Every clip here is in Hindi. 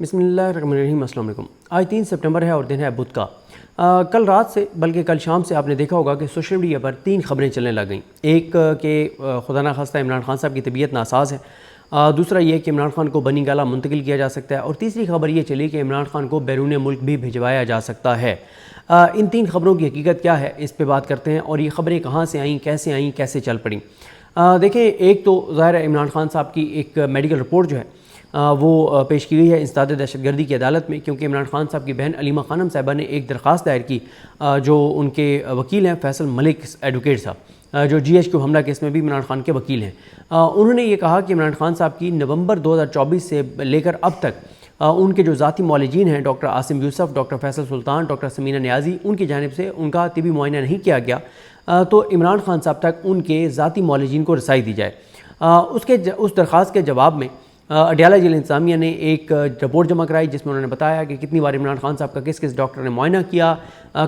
बिस्मिल्लाहिर्रहमानिर्रहीम। अस्सलाम वालेकुम। आज 3 सितंबर है और दिन है बुध का। कल रात से बल्कि कल शाम से आपने देखा होगा कि सोशल मीडिया पर 3 खबरें चलने लग गईं। एक कि खुदा न खास्ता इमरान खान साहब की तबीयत नासाज है, दूसरा ये कि इमरान खान को बनी गाला मुंतकिल किया जा सकता है, और तीसरी खबर ये चली कि इमरान खान को बैरून मुल्क भी भिजवाया जा सकता है। इन 3 खबरों की हकीकत क्या है, इस पर बात करते हैं और ये खबरें कहाँ से आईं, कैसे चल पड़ी। देखें, एक तो ज़ाहिर है इमरान खान साहब की एक मेडिकल रिपोर्ट जो है वो पेश की गई है इंसदाद दहशतगर्दी की अदालत में, क्योंकि इमरान खान साहब की बहन अलीमा खानम साहिबा ने एक दरख्वास्त दायर की। जो उनके वकील हैं फैसल मलिक एडवोकेट साहब, जो GHQ हमला केस में भी इमरान खान के वकील हैं, उन्होंने ये कहा कि इमरान खान साहब की नवंबर 2024 से लेकर अब तक उनके जो ज़ाती मौलिजीन हैं, डॉक्टर आसिम यूसुफ, डॉक्टर फैसल सुल्तान, डॉक्टर समीना नियाज़ी, उनकी जानिब से उनका तिबी मुआयना नहीं किया गया, तो इमरान खान साहब तक उनके ज़ाती मौलिजीन को रसाई दी जाए। उस दरख्वास्त के जवाब में अडयाला जेल इंतज़ामिया ने एक रिपोर्ट जमा कराई, जिसमें उन्होंने बताया कि कितनी बार इमरान खान साहब का किस किस डॉक्टर ने मुआयना किया,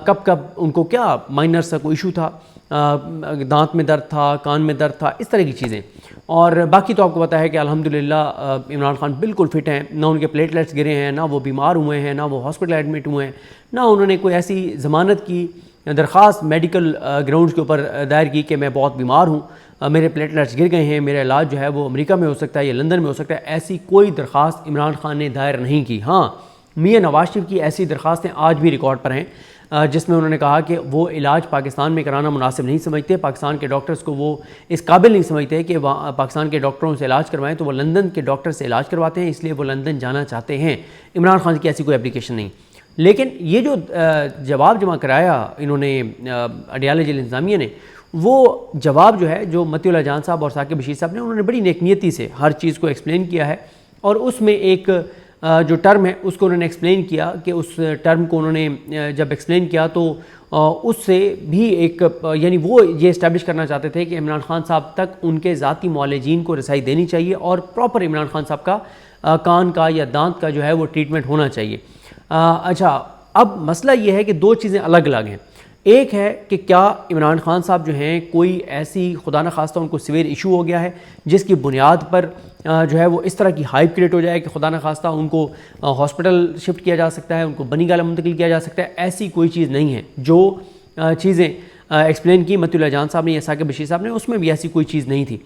कब कब उनको क्या माइनर सा कोई इशू था, दांत में दर्द था, कान में दर्द था, इस तरह की चीज़ें। और बाकी तो आपको पता है कि अल्हम्दुलिल्लाह इमरान खान बिल्कुल फिट हैं, ना उनके प्लेटलेट्स गिरे हैं, ना वो बीमार हुए हैं, ना वो हॉस्पिटल एडमिट हुए हैं, ना उन्होंने कोई ऐसी ज़मानत की दरख्वास्त मेडिकल ग्राउंड्स के ऊपर दायर की कि मैं बहुत बीमार हूँ, मेरे प्लेटलेट्स गिर गए हैं, मेरा इलाज जो है वो अमेरिका में हो सकता है या लंदन में हो सकता है। ऐसी कोई दरख्वास्त इमरान खान ने दायर नहीं की। हाँ, मियां नवाज शरीफ की ऐसी दरख्वास्तें आज भी रिकॉर्ड पर हैं, जिसमें उन्होंने कहा कि वो इलाज पाकिस्तान में कराना मुनासिब नहीं समझते, पाकिस्तान के डॉक्टर्स को वो इस काबिल नहीं समझते कि वहाँ पाकिस्तान के डॉक्टरों से इलाज करवाएं, तो वो लंदन के डॉक्टर से इलाज करवाते हैं, इसलिए वो लंदन जाना चाहते हैं। इमरान खान की ऐसी कोई एप्लीकेशन नहीं। लेकिन ये जो जवाब जमा कराया इन्होंने अडयाला जेल इंतज़ामिया ने, वो जवाब जो है, जो मतीउल्लाह जान साहब और साकिब बशीर साहब ने, उन्होंने बड़ी नेकनियती से हर चीज़ को एक्सप्लेन किया है, और उसमें एक जो टर्म है उसको उन्होंने एक्सप्लेन किया कि उस टर्म को उन्होंने जब एक्सप्लेन किया तो उससे भी एक यानी वो ये इस्टेब्लिश करना चाहते थे कि इमरान खान साहब तक उनके ज़ाती मौलिजीन को रसाई देनी चाहिए और प्रॉपर इमरान खान साहब का कान का या दांत का जो है वो ट्रीटमेंट होना चाहिए। अच्छा, अब मसला ये है कि 2 चीज़ें अलग अलग हैं। एक है कि क्या इमरान खान साहब जो हैं कोई ऐसी खुदा न खास्ता उनको सीवियर इशू हो गया है जिसकी बुनियाद पर जो है वो इस तरह की हाइप क्रिएट हो जाए कि खुदा न खास्ता उनको हॉस्पिटल शिफ्ट किया जा सकता है, उनको बनी गाला मुंतकिल किया जा सकता है। ऐसी कोई चीज़ नहीं है। जो चीज़ें एक्सप्लेन की मतीउल्लाह जान साहब ने या साकिब बशीर साहब ने, उसमें भी ऐसी कोई चीज़ नहीं थी।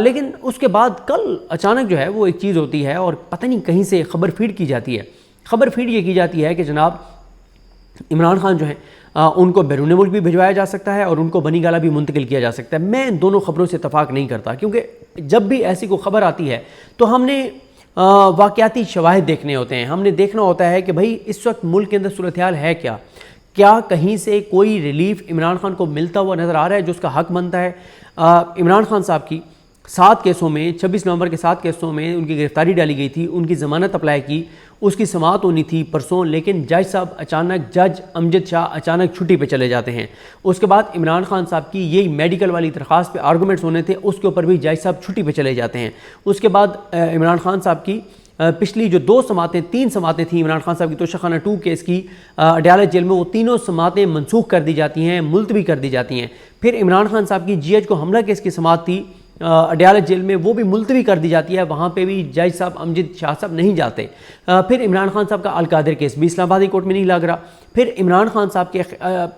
लेकिन उसके बाद कल अचानक जो है वो एक चीज़ होती है और पता नहीं कहीं से खबर फीड की जाती है। खबर फीड ये की जाती है कि जनाब इमरान खान जो है उनको बैरून मुल्क भी भिजवाया जा सकता है और उनको बनी गाला भी मुंतकिल किया जा सकता है। मैं इन दोनों खबरों से इत्तफाक नहीं करता, क्योंकि जब भी ऐसी कोई खबर आती है तो हमने वाक़याती शवाहिद देखने होते हैं। हमने देखना होता है कि भाई इस वक्त मुल्क के अंदर सूरत हाल है क्या कहीं से कोई रिलीफ इमरान खान को मिलता हुआ नज़र आ रहा है जो उसका हक बनता है। इमरान खान साहब की 7 केसों में 26 नवंबर के 7 केसों में उनकी गिरफ्तारी डाली गई थी, उनकी ज़मानत अप्लाई की, उसकी समाअत होनी थी परसों, लेकिन जज साहब अचानक, जज अमजद शाह अचानक छुट्टी पे चले जाते हैं। उसके बाद इमरान खान साहब की यही मेडिकल वाली दरख्वास्त पे आर्गूमेंट्स होने थे, उसके ऊपर भी जज साहब छुट्टी पे चले जाते हैं। उसके बाद इमरान खान साहब की पिछली जो 2 समातें 3 समातें थी इमरान खान साहब की तोशाखाना 2 केस की अडयाला जेल में, वो तीनों समातें मनसूख कर दी जाती हैं, मुलतवी कर दी जाती हैं। फिर इमरान खान साहब की GH को हमला केस की समात थी अडयाला जेल में, वो भी मुलतवी कर दी जाती है, वहाँ पे भी जज साहब अमजद शाह साहब नहीं जाते। फिर इमरान खान साहब का अलकादर केस भी इस्लामाबाद कोर्ट में नहीं लग रहा। फिर इमरान खान साहब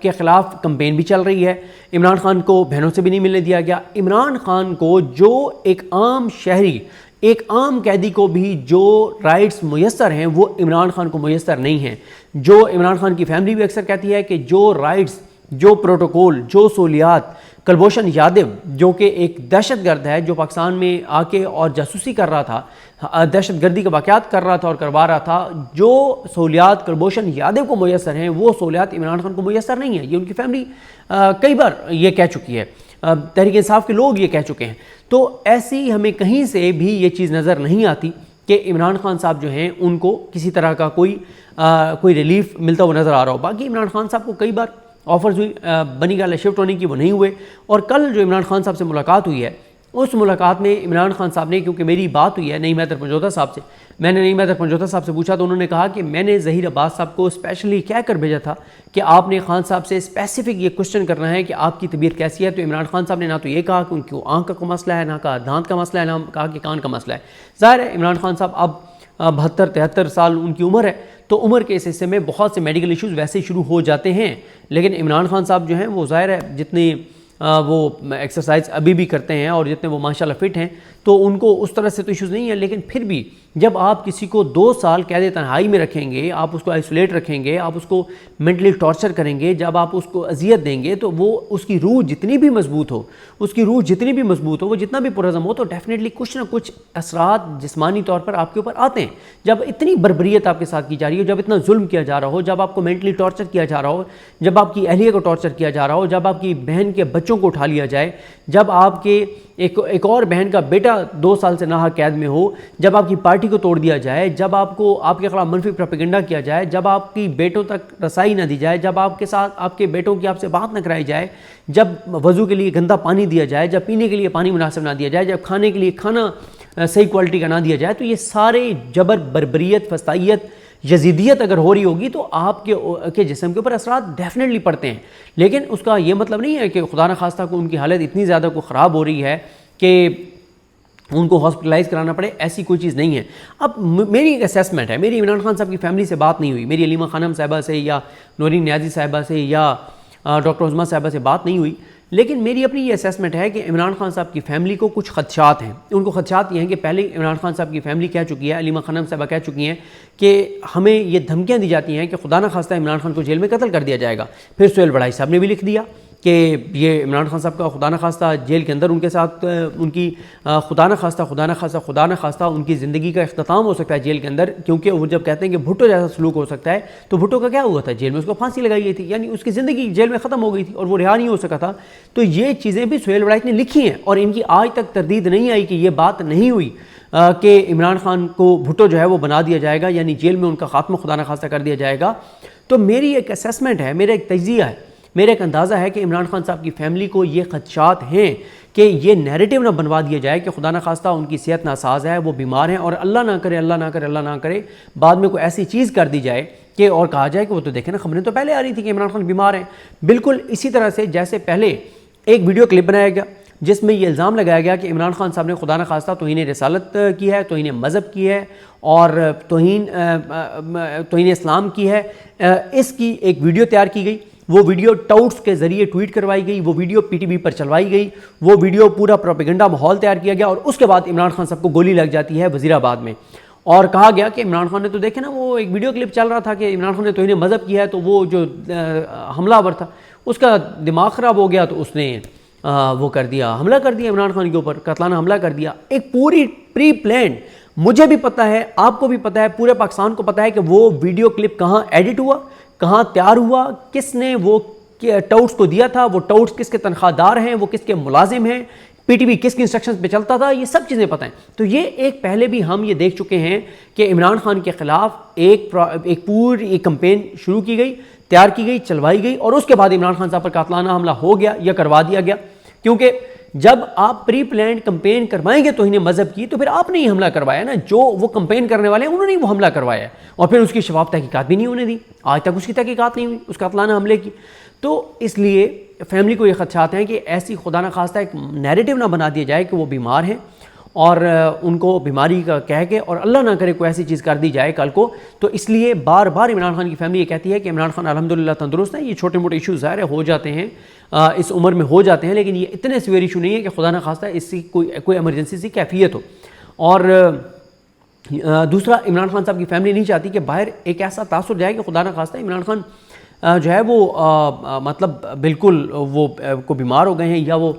के ख़िलाफ़ कंपेन भी चल रही है, इमरान खान को बहनों से भी नहीं मिलने दिया गया। इमरान खान को जो एक आम शहरी, एक आम कैदी को भी जो राइट्स मुयस्सर हैं वो इमरान खान को मुयस्सर नहीं हैं। जो इमरान खान की फैमिली भी अक्सर कहती है कि जो राइट्स, जो प्रोटोकॉल, जो सहूलियात कुलभूषण यादव जो कि एक दहशतगर्द है, जो पाकिस्तान में आके और जासूसी कर रहा था, दहशतगर्दी के वाक़यात कर रहा था और करवा रहा था, जो सहूलियात कुलभूषण यादव को मुयस्सर हैं वो सहूलियात इमरान खान को मुयस्सर नहीं है। ये उनकी फैमिली कई बार ये कह चुकी है, तहरीक इंसाफ के लोग ये कह चुके हैं। तो ऐसी हमें कहीं से भी ये चीज़ नज़र नहीं आती कि इमरान खान साहब जो हैं उनको किसी तरह का कोई रिलीफ मिलता हुआ नज़र आ रहा हो। बाकी इमरान खान साहब को कई बार ऑफर्स हुई बनी गाला शिफ्ट होने की, वो नहीं हुए। और कल जो इमरान खान साहब से मुलाकात हुई है, उस मुलाकात में इमरान खान साहब ने, क्योंकि मेरी बात हुई है नईम हैदर पंजोता साहब से, मैंने नईम हैदर पंजोता साहब से पूछा तो उन्होंने कहा कि मैंने ज़हीर अब्बास साहब को स्पेशली कह कर भेजा था कि आपने खान साहब से स्पेसिफिक ये क्वेश्चन करना है कि आपकी तबीयत कैसी है। तो इमरान खान साहब ने ना तो ये कहा कि उनकी आँख का मसला है, ना कहा दांत का मसला है, ना कहा कि कान का मसला है। ज़ाहिर है इमरान खान साहब अब 72-73 साल उनकी उम्र है, तो उम्र के इस हिस्से में बहुत से मेडिकल इश्यूज़ वैसे ही शुरू हो जाते हैं। लेकिन इमरान खान साहब जो हैं वो ज़ाहिर है जितनी वो एक्सरसाइज अभी भी करते हैं और जितने वो माशाल्लाह फिट हैं, तो उनको उस तरह से तो इश्यूज़ नहीं है। लेकिन फिर भी जब आप किसी को 2 साल कैद तन्हाई में रखेंगे, आप उसको आइसोलेट रखेंगे, आप उसको मेंटली टॉर्चर करेंगे, जब आप उसको अजियत देंगे, तो वो उसकी रूह जितनी भी मजबूत हो, वो जितना भी पुरज़म हो, तो डेफिनेटली कुछ ना कुछ असरात जिस्मानी तौर पर आपके ऊपर आते हैं। जब इतनी बर्बरियत आपके साथ की जा रही हो, जब इतना जुल्म किया जा रहा हो, जब आपको मेंटली टॉर्चर किया जा रहा हो, जब आपकी अहलिया को टॉर्चर किया जा रहा हो, जब आपकी बहन के बच्चों को उठा लिया जाए, जब आपके एक और बहन का बेटा 2 साल से नाहक कैद में हो, जब आपकी पार्टी को तोड़ दिया जाए, जब आपको आपके खिलाफ मनफी प्रोपेगेंडा किया जाए, जब आपकी बेटों तक रसाई ना दी जाए, जब आपके साथ आपके बेटों की आपसे बात न कराई जाए, जब वज़ू के लिए गंदा पानी दिया जाए, जब पीने के लिए पानी मुनासिब ना दिया जाए, जब खाने के लिए खाना सही क्वालिटी का ना दिया जाए, तो ये सारे जबर, बर्बरियत, फसाइयत, यजीदियत अगर हो रही होगी तो आपके जिस्म के ऊपर असरात डेफिनेटली पड़ते हैं। लेकिन उसका ये मतलब नहीं है कि खुदा न खास्ता को उनकी हालत इतनी ज़्यादा को ख़राब हो रही है कि उनको हॉस्पिटलाइज़ कराना पड़े, ऐसी कोई चीज़ नहीं है। अब मेरी एक असेसमेंट है, मेरी इमरान खान साहब की फैमिली से बात नहीं हुई, मेरी अलीमा खानम साहिबा से या नूरीन नियाज़ी साहिबा से या डॉक्टर उज़मा साहिबा से बात नहीं हुई, लेकिन मेरी अपनी ये असेसमेंट है कि इमरान खान साहब की फैमिली को कुछ खदशात हैं। उनको खदशात ये हैं कि पहले इमरान खान साहब की फैमिली कह चुकी है, अलीमा खानम साहबा कह चुकी हैं कि हमें ये धमकियाँ दी जाती हैं कि खुदा न खास्ता इमरान खान को जेल में कत्ल कर दिया जाएगा। फिर सुहेल बड़ाई साहब ने भी लिख दिया कि ये इमरान खान साहब का खुदा न खास्ता जेल के अंदर उनके साथ उनकी खुदा न खास्ता उनकी ज़िंदगी का इख्तिताम हो सकता है जेल के अंदर, क्योंकि वो जब कहते हैं कि भुट्टो जैसा सलूक हो सकता है, तो भुट्टो का क्या हुआ था, जेल में उसको फांसी लगाई गई थी, यानी उसकी ज़िंदगी जेल में ख़त्म हो गई थी और वो रिहा नहीं हो सका था। तो ये चीज़ें भी सुहेल बड़ाई ने लिखी हैं और इनकी आज तक तरदीद नहीं आई कि ये बात नहीं हुई कि इमरान खान को भुट्टो जो है वो बना दिया जाएगा, यानी जेल में उनका खात्मा खुदा न खास्ता कर दिया जाएगा। तो मेरी एक असेसमेंट है, मेरा एक तजिया है, मेरा एक अंदाज़ा है कि इमरान खान साहब की फैमिली को ये खदशात हैं कि ये नैरेटिव ना बनवा दिया जाए कि खुदा न खास्ता उनकी सेहत नासाज है, वो बीमार हैं, और अल्लाह ना करे बाद में कोई ऐसी चीज़ कर दी जाए कि और कहा जाए कि वो तो देखें ना, खबरें तो पहले आ रही थी कि इमरान खान बीमार हैं। बिल्कुल इसी तरह से जैसे पहले एक वीडियो क्लिप बनाया गया जिसमें ये इल्ज़ाम लगाया गया कि इमरान खान साहब ने खुदा न खास्ता तौहीन रिसालत की है, तौहीन मज़हब की है और तौहीन इस्लाम की है। इसकी एक वीडियो तैयार की गई, वो वीडियो टाउट्स के ज़रिए ट्वीट करवाई गई, वो वीडियो PTV पर चलवाई गई, वो वीडियो पूरा प्रोपेगेंडा माहौल तैयार किया गया और उसके बाद इमरान खान साहब को गोली लग जाती है वज़ीराबाद में और कहा गया कि इमरान खान ने तो देखे ना, वो एक वीडियो क्लिप चल रहा था कि इमरान खान ने तौहीन मज़हब की है, तो वो जो हमलावर था उसका दिमाग ख़राब हो गया, तो उसने वो कर दिया, हमला कर दिया इमरान खान के ऊपर, कतलाना हमला कर दिया। एक पूरी प्री प्लान, मुझे भी पता है, आपको भी पता है, पूरे पाकिस्तान को पता है कि वो वीडियो क्लिप कहाँ एडिट हुआ, कहाँ तैयार हुआ, किसने वो टाउट्स को दिया था, वो टाउट्स किसके तनख्वाहदार हैं, वो किसके मुलाजिम हैं, PTV किसके इंस्ट्रक्शंस पे चलता था, ये सब चीज़ें पता हैं। तो ये एक पहले भी हम ये देख चुके हैं कि इमरान खान के ख़िलाफ़ एक पूरी कंपेन शुरू की गई, तैयार की गई, चलवाई गई और उसके बाद इमरान खान साहब पर कातलाना हमला हो गया या करवा दिया गया। क्योंकि जब आप प्री प्लान कंपेन करवाएंगे तौहीन मज़हब की, तो फिर आपने ही हमला करवाया ना, जो वो कंपेन करने वाले हैं उन्होंने वो हमला करवाया और फिर उसकी शफाफ तहकीकात भी नहीं होने दी, आज तक उसकी तहकीकात नहीं हुई उस कातलाना हमले की। तो इसलिए फैमिली को ये खदशात हैं कि ऐसी खुदा न खास्ता एक नैरेटिव ना बना दिया जाए कि वो बीमार हैं और उनको बीमारी का कह के और अल्लाह ना करे कोई ऐसी चीज़ कर दी जाए कल को। तो इसलिए बार बार इमरान खान की फैमिली ये कहती है कि इमरान खान अल्हम्दुलिल्लाह तंदुरुस्त हैं, ये छोटे मोटे इशूज़ ज़ाहिर हो जाते हैं, इस उम्र में हो जाते हैं, लेकिन ये इतने सीवियर इशू नहीं है कि खुदा न खास्ता इसकी कोई एमरजेंसी सी कैफियत हो। और दूसरा, इमरान खान साहब की फैमिली नहीं चाहती कि बाहर एक ऐसा तासुर जाए कि खुदा न खास्ता इमरान खान जो है वो मतलब बिल्कुल वो को बीमार हो गए हैं या वो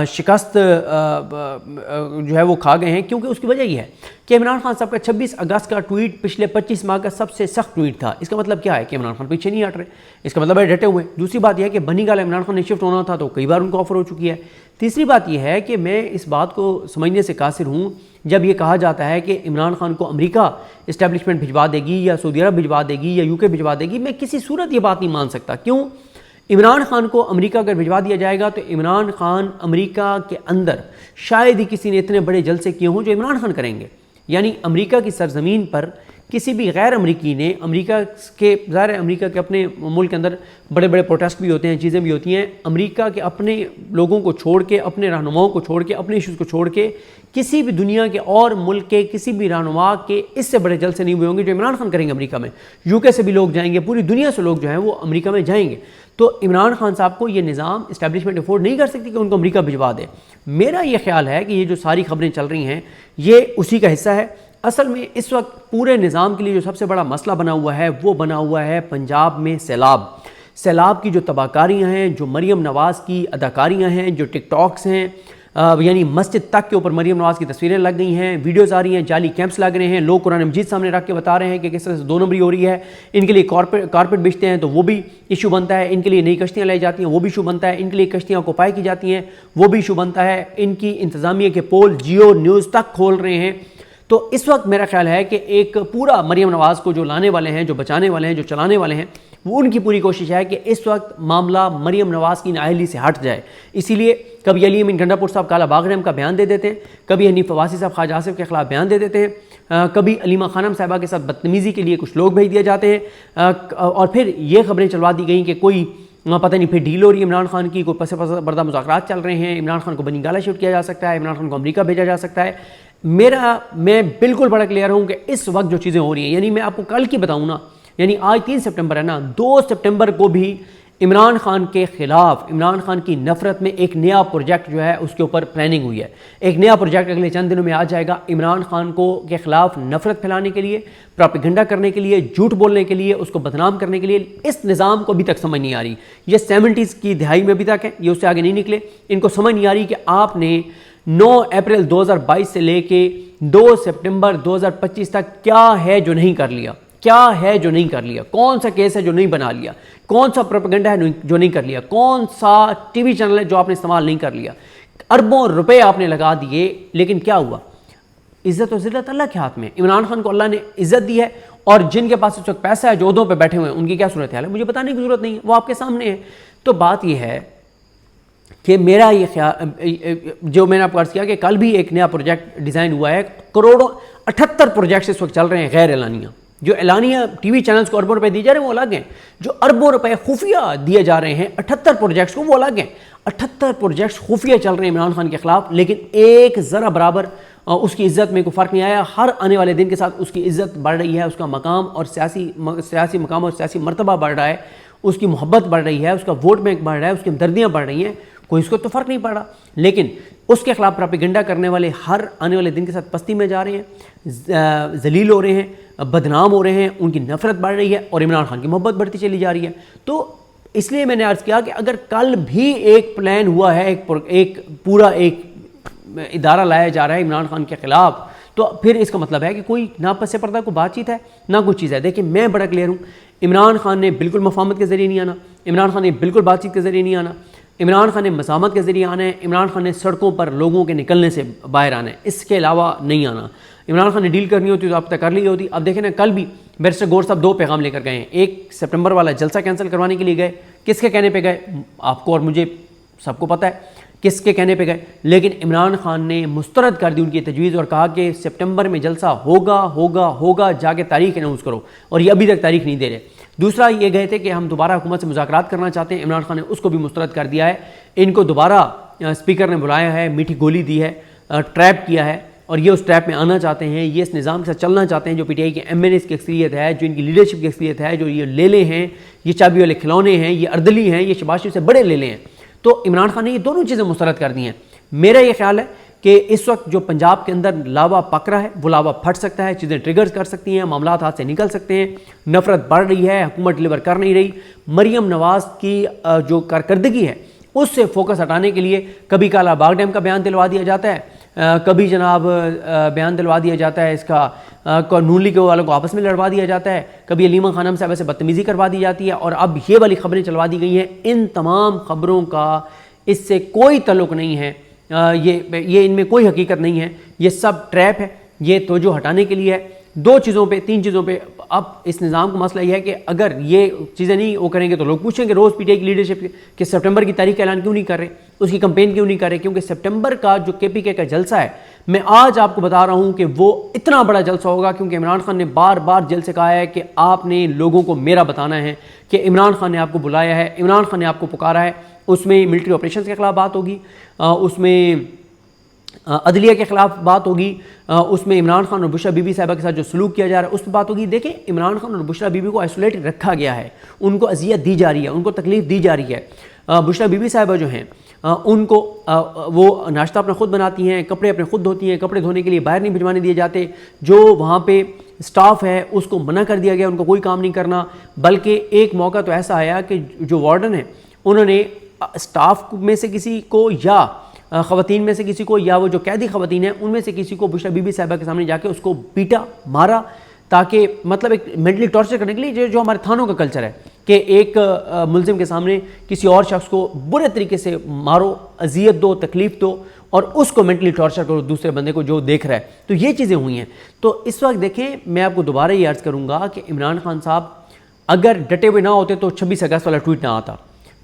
शिकस्त जो है वो खा गए हैं। क्योंकि उसकी वजह यह है कि इमरान खान साहब का 26 अगस्त का ट्वीट पिछले 25 माह का सबसे सख्त ट्वीट था। इसका मतलब क्या है कि इमरान खान पीछे नहीं हट रहे, इसका मतलब है डटे हुए। दूसरी बात यह है कि बनी गाला इमरान खान ने शिफ्ट होना था तो कई बार उनको ऑफर हो चुकी है। तीसरी बात यह है कि मैं इस बात को समझने से कासिर हूँ जब ये कहा जाता है कि इमरान खान को अमेरिका इस्टेब्लिशमेंट भिजवा देगी या सऊदी अरब भिजवा देगी या UK भिजवा देगी। मैं किसी सूरत ये बात नहीं मान सकता। क्यों? इमरान खान को अमेरिका अगर भिजवा दिया जाएगा तो इमरान खान अमेरिका के अंदर शायद ही किसी ने इतने बड़े जलसे किए हों जो इमरान खान करेंगे। यानी अमेरिका की सरजमीन पर किसी भी गैर अमरीकी ने, अमेरिका के ज़ाहिर अमेरिका के अपने मुल्क के अंदर बड़े बड़े प्रोटेस्ट भी होते हैं, चीज़ें भी होती हैं, अमेरिका के अपने लोगों को छोड़ के, अपने रहनुमाओं को छोड़ के, अपने इशूज़ को छोड़ के किसी भी दुनिया के और मुल्क के किसी भी रहनुमा के इससे बड़े जलसे नहीं हुए होंगे जो इमरान खान करेंगे अमेरिका में। यूके से भी लोग जाएंगे, पूरी दुनिया से लोग जो हैं वो अमेरिका में जाएंगे। तो इमरान खान साहब को ये निज़ाम इस्टेब्लिशमेंट अफोर्ड नहीं कर सकती कि उनको अमेरिका भिजवा दे। मेरा ये ख्याल है कि ये जो सारी खबरें चल रही हैं ये उसी का हिस्सा है। असल में इस वक्त पूरे निज़ाम के लिए जो सबसे बड़ा मसला बना हुआ है वो बना हुआ है पंजाब में सैलाब की जो तबाहकारियाँ हैं, जो मरीम नवाज़ की अदाकारियाँ हैं, जो टिकटॉक्स हैं, यानी मस्जिद तक के ऊपर मरीम नवाज़ की तस्वीरें लग गई हैं, वीडियोज़ आ रही हैं, जाली कैंप्स लग रहे हैं, लोग कुरान मजीद सामने रख के बता रहे हैं कि किस तरह से 2 नंबरी हो रही है। इनके लिए कारपेट बेचते हैं तो वो भी इशू बनता है, इनके लिए नई कश्तियाँ लाई जाती हैं वो भी इशू बनता है, इनके लिए कश्तियाँ ऑक्युपाई की जाती हैं वो भी इशू बनता है, इनकी इंतज़ामिया के पोल जियो न्यूज़ तक खोल रहे हैं। तो इस वक्त मेरा ख्याल है कि एक पूरा मरीम नवाज़ को जो लाने वाले हैं, जो बचाने वाले हैं, जो चलाने वाले हैं, वो उनकी पूरी कोशिश है कि इस वक्त मामला मरीम नवाज़ की नाअहली से हट जाए। इसीलिए कभी अली अमीन गंडापुर साहब काला बाग रहम का बयान दे देते हैं, कभी हनीफ अब्बासी साहब ख्वाजा आसिफ के खिलाफ बयान दे देते हैं, कभी अलीमा खानम साहिबा के साथ बदतमीज़ी के लिए कुछ लोग भेज दिए जाते हैं, और फिर ये खबरें चलवा दी गई कि कोई पता नहीं फिर डील हो रही है इमरान खान की, कोई पसे पर्दा मुज़ाकरात चल रहे हैं, इमरान खान को बनी गाला शूट किया जा सकता है, इमरान खान को अमेरिका भेजा जा सकता है। मैं बिल्कुल बड़ा क्लियर हूँ कि इस वक्त जो चीज़ें हो रही हैं, यानी मैं आपको कल की बताऊँ ना, यानी आज 3 सितंबर है ना, 2 सितंबर को भी इमरान खान के ख़िलाफ़, इमरान खान की नफ़रत में एक नया प्रोजेक्ट जो है उसके ऊपर प्लानिंग हुई है। एक नया प्रोजेक्ट अगले चंद दिनों में आ जाएगा इमरान खान को के ख़िलाफ़ नफ़रत फैलाने के लिए, प्रोपेगेंडा करने के लिए, झूठ बोलने के लिए, उसको बदनाम करने के लिए। इस निज़ाम को अभी तक समझ नहीं आ रही, ये 70s की दिहाई में अभी तक है, ये उससे आगे नहीं निकले। इनको समझ नहीं आ रही कि आपने 9 अप्रैल 2022 से लेके 2 सितंबर 2025 तक क्या है जो नहीं कर लिया, क्या है जो नहीं कर लिया, कौन सा केस है जो नहीं बना लिया, कौन सा प्रोपेगेंडा है जो नहीं कर लिया, कौन सा टीवी चैनल है जो आपने इस्तेमाल नहीं कर लिया। अरबों रुपए आपने लगा दिए, लेकिन क्या हुआ? इज्जत और जिल्लत अल्लाह के हाथ में। इमरान खान को अल्लाह ने इज्जत दी है, और जिनके पास इस वक्त पैसा है, जो ओहदों पे बैठे हुए हैं, उनकी क्या सूरत हाल है मुझे बताने की जरूरत नहीं है, वो आपके सामने है। तो बात यह है कि मेरा ये ख्याल, जो मैंने आपको अर्ज़ किया कि कल भी एक नया प्रोजेक्ट डिज़ाइन हुआ है, करोड़ों 78 प्रोजेक्ट्स इस वक्त चल रहे हैं गैर एलानिया। जो एलानिया टीवी चैनल्स को अरबों रुपए दिए जा रहे हैं वो अलग हैं, जो अरबों रुपए खुफिया दिए जा रहे हैं 78 प्रोजेक्ट्स को, वो अलग हैं। 78 प्रोजेक्ट्स खुफिया चल रहे हैं इमरान खान के खिलाफ, लेकिन एक ज़रा बराबर उसकी इज़्ज़त में कोई फ़र्क नहीं आया। हर आने वाले दिन के साथ उसकी इज़्ज़त बढ़ रही है, उसका मकाम और सियासी मकाम और सियासी मर्तबा बढ़ रहा है, उसकी मोहब्बत बढ़ रही है, उसका वोट बैंक बढ़ रहा है, उसकी हमदर्दियाँ बढ़ रही हैं, कोई इसको तो फ़र्क नहीं पड़ रहा। लेकिन उसके खिलाफ प्रोपेगेंडा करने वाले हर आने वाले दिन के साथ पस्ती में जा रहे हैं, जलील हो रहे हैं, बदनाम हो रहे हैं, उनकी नफ़रत बढ़ रही है और इमरान खान की मोहब्बत बढ़ती चली जा रही है। तो इसलिए मैंने अर्ज़ किया कि अगर कल भी एक प्लान हुआ है, एक पूरा इदारा लाया जा रहा है इमरान खान के ख़िलाफ़, तो फिर इसका मतलब है कि कोई ना पसे पर्दा को बातचीत है ना कुछ चीज़ है। देखिए मैं बड़ा क्लियर हूँ, इमरान खान ने बिल्कुल मफाहमत के ज़रिए नहीं आना, इमरान खान ने बिल्कुल बातचीत के ज़रिए नहीं आना, इमरान खान ने मसामत के ज़रिए आना है, इमरान खान ने सड़कों पर लोगों के निकलने से बाहर आना है, इसके अलावा नहीं आना। इमरान खान ने डील करनी होती तो अब तक कर ली होती। अब देखें ना, कल भी बैरिस्टर गौर साहब 2 पैगाम लेकर गए हैं। 1 सितंबर वाला जलसा कैंसिल करवाने के लिए गए, किसके कहने पे गए आपको और मुझे सबको पता है किसके कहने पे गए, लेकिन इमरान खान ने मुस्तरद कर दी उनकी तजवीज़ और कहा कि सितंबर में जलसा होगा होगा होगा, जाके तारीख अनाउंस करो, और ये अभी तक तारीख नहीं दे रहे। दूसरा ये गए थे कि हम दोबारा हुकूमत से मुज़ाकरात करना चाहते हैं, इमरान खान ने उसको भी मुस्तरद कर दिया है। इनको दोबारा स्पीकर ने बुलाया है, मीठी गोली दी है, ट्रैप किया है, और ये उस ट्रैप में आना चाहते हैं, ये इस निज़ाम के साथ चलना चाहते हैं जो पीटीआई के MNAs की अक्सरियत है, जो इनकी लीडरशिप की अक्सरियत है, जो ये लेले हैं, ये चाबी वाले खिलौने हैं, ये अर्दली हैं, ये शबाज शरीफ से बड़े लेले हैं। तो इमरान खान ने ये दोनों चीज़ें मुस्तरद कर दी हैं। मेरा ये ख्याल है कि इस वक्त जो पंजाब के अंदर लावा पक रहा है, वो लावा फट सकता है, चीज़ें ट्रिगर कर सकती हैं, मामला हाथ से निकल सकते हैं, नफरत बढ़ रही है, हुकूमत डिलीवर कर नहीं रही। मरीम नवाज़ की जो कारकर्दगी है उससे फोकस हटाने के लिए कभी काला बाग डैम का बयान दिलवा दिया जाता है, कभी जनाब बयान दिलवा दिया जाता है इसका नून लीग वालों को आपस में लड़वा दिया जाता है, कभी अलीमा खानम साहब से बदतमीज़ी करवा दी जाती है, और अब ये वाली खबरें चलवा दी गई हैं। इन तमाम खबरों का इससे कोई ताल्लुक़ नहीं है, ये इनमें कोई हकीकत नहीं है, ये सब ट्रैप है, ये तवज्जो हटाने के लिए है। 2 चीज़ों पे 3 चीज़ों पे अब इस निज़ाम का मसला ये है कि अगर ये चीज़ें नहीं वो करेंगे तो लोग पूछेंगे रोज़ पीटीआई की लीडरशिप कि सितंबर की तारीख का ऐलान क्यों नहीं कर रहे, उसकी कंपेन क्यों नहीं कर रहे, क्योंकि सितंबर का जो KPK का जलसा है, मैं आज आपको बता रहा हूँ कि वो इतना बड़ा जलसा होगा, क्योंकि इमरान खान ने बार बार जेल से कहा है कि आपने लोगों को मेरा बताना है कि इमरान खान ने आपको बुलाया है, इमरान खान ने आपको पुकारा है। उसमें मिलिट्री ऑपरेशन के खिलाफ बात होगी, उसमें अदलिया के ख़िलाफ़ बात होगी, उसमें इमरान खान और बुशरा बीबी साहिबा के साथ जो सलूक किया जा रहा है उस पर बात होगी। देखें, इमरान खान और बुशरा बीबी को आइसोलेट रखा गया है, उनको अजियत दी जा रही है, उनको तकलीफ़ दी जा रही है। बुशरा बीबी साहिबा जो हैं उनको वो नाश्ता अपना खुद बनाती हैं, कपड़े अपने खुद धोती हैं, कपड़े धोने के लिए बाहर नहीं भिजवाने दिए जाते। जो वहाँ पे स्टाफ है उसको मना कर दिया गया, उनको कोई काम नहीं करना। बल्कि एक मौका तो ऐसा आया कि जो वार्डन है उन्होंने स्टाफ में से किसी को या ख़वातीन में से किसी को या वो जो कैदी ख़वातीन हैं उनमें से किसी को बुशरा बीबी साहिबा के सामने जाके उसको पीटा, मारा, ताकि मतलब एक मेंटली टॉर्चर करने के लिए, जो हमारे थानों का कल्चर है कि एक मुल्ज़िम के सामने किसी और शख्स को बुरे तरीके से मारो, अजियत दो, तकलीफ़ दो और उसको मेंटली टॉर्चर करो दूसरे बंदे को जो देख रहा है। तो ये चीज़ें हुई हैं। तो इस वक्त देखें, मैं आपको दोबारा ये अर्ज़ करूँगा कि इमरान खान साहब अगर डटे हुए ना होते तो 26 अगस्त वाला ट्वीट ना आता,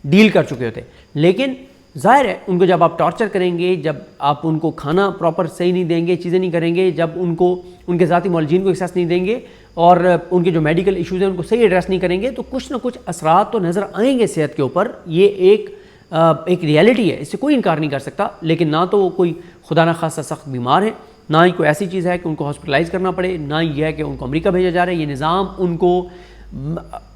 डील कर चुके होते। लेकिन ज़ाहिर है उनको जब आप टॉर्चर करेंगे, जब आप उनको खाना प्रॉपर सही नहीं देंगे, चीज़ें नहीं करेंगे, जब उनको उनके ज़ाती मौलजीन को एक्सेस नहीं देंगे और उनके जो मेडिकल इश्यूज़ हैं उनको सही एड्रेस नहीं करेंगे, तो कुछ ना कुछ असरात तो नज़र आएंगे सेहत के ऊपर। ये एक रियलिटी है, इससे कोई इनकार नहीं कर सकता। लेकिन ना तो वो कोई खुदा न खासा सख्त बीमार है, ना ही कोई ऐसी चीज़ है कि उनको हॉस्पिटलाइज़ करना पड़े, ना ही है कि उनको अमेरिका भेजा जा रहा है। ये निज़ाम उनको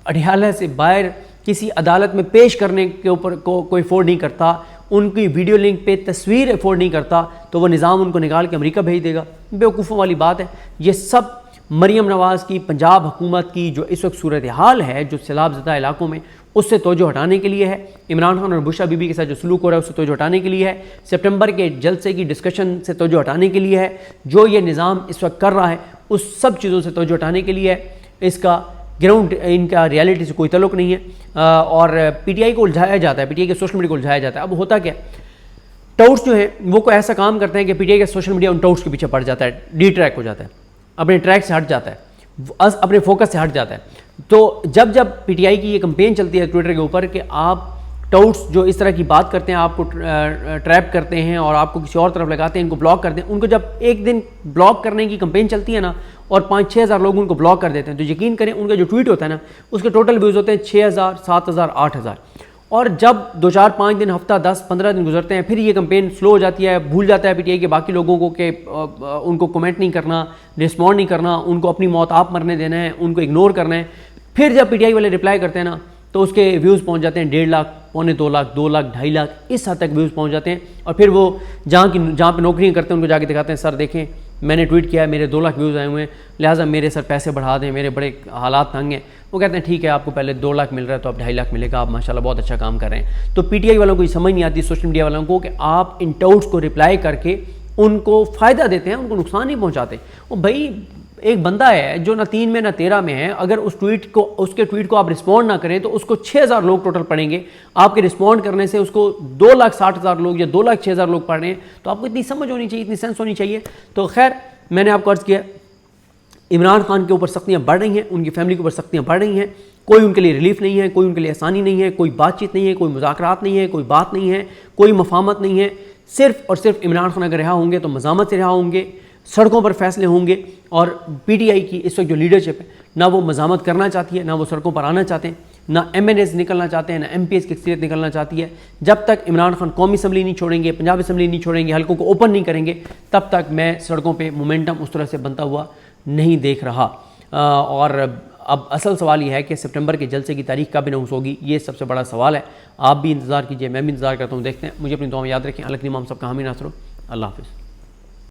अडयाला से बाहर किसी अदालत में पेश करने के ऊपर कोई अफोर्ड नहीं करता, उनकी वीडियो लिंक पे तस्वीर अफोर्ड नहीं करता, तो वो निज़ाम उनको निकाल के अमेरिका भेज देगा। बेवकूफ़ों वाली बात है। ये सब मरीम नवाज़ की, पंजाब हुकूमत की जो इस वक्त सूरत हाल है, जो सैलाब ज़दा इलाकों में, उससे तवज्जो हटाने के लिए है। इमरान खान और बुशरा बीबी के साथ जो सलूक हो रहा है उससे तवज्जो हटाने के लिए है। सितंबर के जलसे की डिस्कशन से तवज्जो हटाने के लिए है। जो ये निज़ाम इस वक्त कर रहा है उस सब चीज़ों से तवज्जो हटाने के लिए है। इसका ग्राउंड, इनका रियलिटी से कोई तल्लुक़ नहीं है। और पीटीआई को उलझाया जाता है, पीटीआई के सोशल मीडिया को उलझाया जाता है। अब होता क्या, टाउट्स जो हैं वो कोई ऐसा काम करते हैं कि पीटीआई का सोशल मीडिया उन टाउट्स के पीछे पड़ जाता है, डी ट्रैक हो जाता है, अपने ट्रैक से हट जाता है, अपने फोकस से हट जाता है। तो जब जब पीटीआई की ये कंपेन चलती है ट्विटर के ऊपर कि आप टाउट्स जो इस तरह की बात करते हैं, आपको ट्रैप करते हैं और आपको किसी और तरफ लगाते हैं, इनको ब्लॉक करते हैं, उनको जब एक दिन ब्लॉक करने की कंपेन चलती है ना और 5-6 हज़ार लोग उनको ब्लॉक कर देते हैं, तो यकीन करें उनका जो ट्वीट होता है ना उसके टोटल व्यूज़ होते हैं 6,000, 7,000, 8,000। और जब 2-4-5 दिन, हफ्ता 10-15 दिन गुजरते हैं, फिर ये कंपेन स्लो हो जाती है, भूल जाता है पीटीआई के बाकी लोगों को कि उनको कमेंट नहीं करना, रिस्पॉन्ड नहीं करना, उनको अपनी मौत आप मरने देना है, उनको इग्नोर करना है। फिर जब पीटीआई वाले रिप्लाई करते हैं ना तो उसके व्यूज़ पहुंच जाते हैं 1.5 लाख, 2.25 लाख, 2 लाख, 2.5 लाख, इस हद तक व्यूज़ पहुंच जाते हैं। और फिर वो जहाँ पे नौकरियाँ करते हैं उनको जाके दिखाते हैं, सर देखें मैंने ट्वीट किया है, मेरे 2 लाख व्यूज़ आए हुए हैं, लिहाजा मेरे सर पैसे बढ़ा दें, मेरे बड़े हालात तंग हैं। वो कहते हैं ठीक है, आपको पहले 2 लाख मिल रहा है तो अब 2.5 लाख मिलेगा, आप माशाल्लाह बहुत अच्छा काम कर रहे हैं। तो पीटीआई वालों को ये समझ नहीं आती, सोशल मीडिया वालों को, कि आप इन टाउट्स को रिप्लाई करके उनको फ़ायदा देते हैं, उनको नुकसान नहीं पहुँचाते। वो भाई एक बंदा है जो ना 3 में ना 13 में है, अगर उसके ट्वीट को आप रिस्पॉन्ड ना करें तो उसको 6,000 लोग टोटल पढ़ेंगे। आपके रिस्पॉन्ड करने से उसको 2,60,000 लोग या 2,06,000 लोग पढ़ रहे हैं। तो आपको इतनी समझ होनी चाहिए, इतनी सेंस होनी चाहिए। तो खैर, मैंने आपको अर्ज़ किया, इमरान खान के ऊपर सख्तियाँ बढ़ रही हैं, उनकी फैमिली के ऊपर सख्तियाँ बढ़ रही हैं। कोई उनके लिए रिलीफ नहीं है, कोई उनके लिए आसानी नहीं है, कोई बातचीत नहीं है, कोई मुज़ाकरात नहीं है, कोई बात नहीं है, कोई मफाहमत नहीं है। सिर्फ़ और सिर्फ इमरान खान अगर रिहा होंगे तो मज़ामत से रिहा होंगे, सड़कों पर फैसले होंगे। और पीटीआई की इस वक्त जो लीडरशिप है, ना वो मज़ामत करना चाहती है, ना वो सड़कों पर आना चाहते हैं, ना MNAs निकलना चाहते हैं, ना MPs की अक्सरियत निकलना चाहती है। जब तक इमरान खान कौमी असम्बली नहीं छोड़ेंगे, पंजाब असम्बली नहीं छोड़ेंगे, हल्कों को ओपन नहीं करेंगे, तब तक मैं सड़कों पर मोमेंटम उस तरह से बनता हुआ नहीं देख रहा। और अब असल सवाल ये है कि सितंबर के जलसे की तारीख कब अनाउंस होगी, ये सबसे बड़ा सवाल है। आप भी इंतज़ार कीजिए, मैं भी इंतज़ार करता हूँ, देखते हैं। मुझे अपनी दुआ में याद रखें। अलग इमाम सबका हामी नासरो। अल्लाह हाफ़िज़।